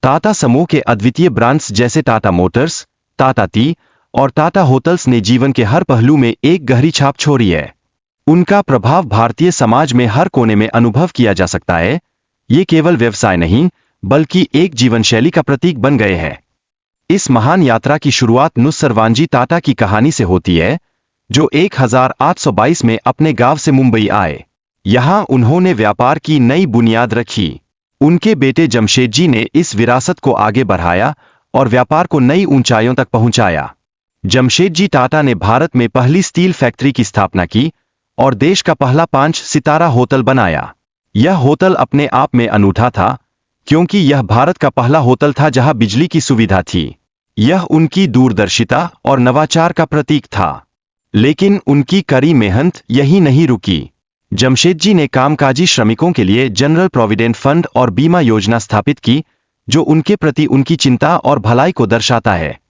टाटा समूह के अद्वितीय ब्रांड्स जैसे टाटा मोटर्स, टाटा टी और टाटा होटल्स ने जीवन के हर पहलू में एक गहरी छाप छोड़ी है। उनका प्रभाव भारतीय समाज में हर कोने में अनुभव किया जा सकता है। ये केवल व्यवसाय नहीं, बल्कि एक जीवन शैली का प्रतीक बन गए हैं। इस महान यात्रा की शुरुआत नुसरवानजी टाटा की कहानी से होती है, जो 1822 में अपने गांव से मुंबई आए। यहां उन्होंने व्यापार की नई बुनियाद रखी। उनके बेटे जमशेदजी ने इस विरासत को आगे बढ़ाया और व्यापार को नई ऊंचाइयों तक पहुंचाया। जमशेदजी टाटा ने भारत में पहली स्टील फैक्ट्री की स्थापना की और देश का पहला 5 सितारा होटल बनाया। यह होटल अपने आप में अनूठा था, क्योंकि यह भारत का पहला होटल था जहां बिजली की सुविधा थी। यह उनकी दूरदर्शिता और नवाचार का प्रतीक था। लेकिन उनकी कड़ी मेहनत यहीं नहीं रुकी। जमशेदजी ने कामकाजी श्रमिकों के लिए जनरल प्रोविडेंट फंड और बीमा योजना स्थापित की, जो उनके प्रति उनकी चिंता और भलाई को दर्शाता है।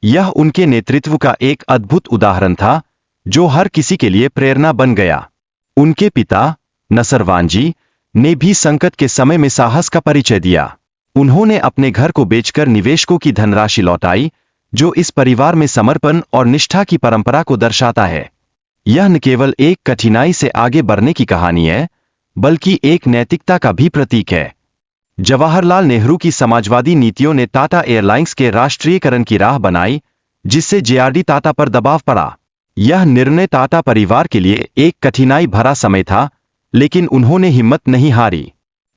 यह उनके नेतृत्व का एक अद्भुत उदाहरण था, जो हर किसी के लिए प्रेरणा बन गया। उनके पिता नसरवानजी ने भी संकट के समय में साहस का परिचय दिया। उन्होंने अपने घर को बेचकर निवेशकों की धनराशि लौटाई, जो इस परिवार में समर्पण और निष्ठा की परंपरा को दर्शाता है। यह न केवल एक कठिनाई से आगे बढ़ने की कहानी है, बल्कि एक नैतिकता का भी प्रतीक है। जवाहरलाल नेहरू की समाजवादी नीतियों ने टाटा एयरलाइंस के राष्ट्रीयकरण की राह बनाई, जिससे जेआरडी टाटा पर दबाव पड़ा। यह निर्णय टाटा परिवार के लिए एक कठिनाई भरा समय था, लेकिन उन्होंने हिम्मत नहीं हारी।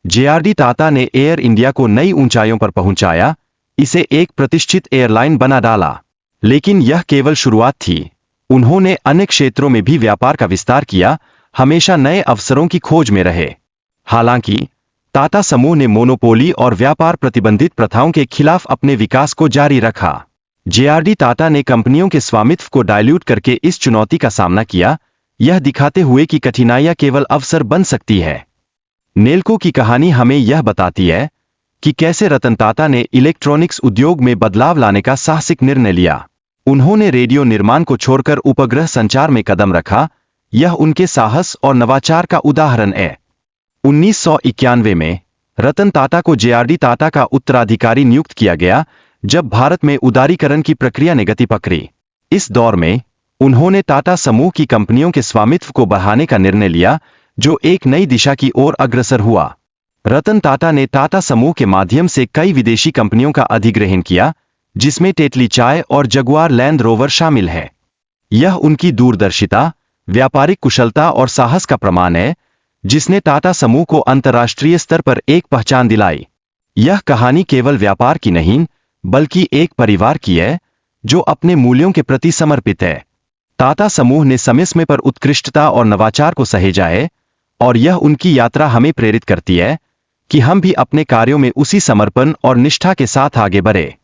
जेआरडी टाटा ने एयर इंडिया को नई ऊंचाइयों पर पहुंचाया, इसे एक प्रतिष्ठित एयरलाइन बना डाला। लेकिन यह केवल शुरुआत थी। उन्होंने अन्य क्षेत्रों में भी व्यापार का विस्तार किया, हमेशा नए अवसरों की खोज में रहे। हालांकि टाटा समूह ने मोनोपोली और व्यापार प्रतिबंधित प्रथाओं के खिलाफ अपने विकास को जारी रखा। जेआरडी टाटा ने कंपनियों के स्वामित्व को डाइल्यूट करके इस चुनौती का सामना किया, यह दिखाते हुए कि कठिनाइयां केवल अवसर बन सकती है। नेल्को की कहानी हमें यह बताती है कि कैसे रतन टाटा ने इलेक्ट्रॉनिक्स उद्योग में बदलाव लाने का साहसिक निर्णय लिया। उन्होंने रेडियो निर्माण को छोड़कर उपग्रह संचार में कदम रखा। यह उनके साहस और नवाचार का उदाहरण है। 1991 में रतन टाटा को जेआरडी टाटा का उत्तराधिकारी नियुक्त किया गया, जब भारत में उदारीकरण की प्रक्रिया ने गति पकड़ी। इस दौर में उन्होंने टाटा समूह की कंपनियों के स्वामित्व को बढ़ाने का निर्णय लिया, जो एक नई दिशा की ओर अग्रसर हुआ। रतन टाटा ने टाटा समूह के माध्यम से कई विदेशी कंपनियों का अधिग्रहण किया, जिसमें टेटली चाय और जगुआर लैंड रोवर शामिल है। यह उनकी दूरदर्शिता, व्यापारिक कुशलता और साहस का प्रमाण है, जिसने टाटा समूह को अंतर्राष्ट्रीय स्तर पर एक पहचान दिलाई। यह कहानी केवल व्यापार की नहीं, बल्कि एक परिवार की है, जो अपने मूल्यों के प्रति समर्पित है। टाटा समूह ने समय समय पर उत्कृष्टता और नवाचार को सहेजा है, और यह उनकी यात्रा हमें प्रेरित करती है कि हम भी अपने कार्यों में उसी समर्पण और निष्ठा के साथ आगे बढ़ें।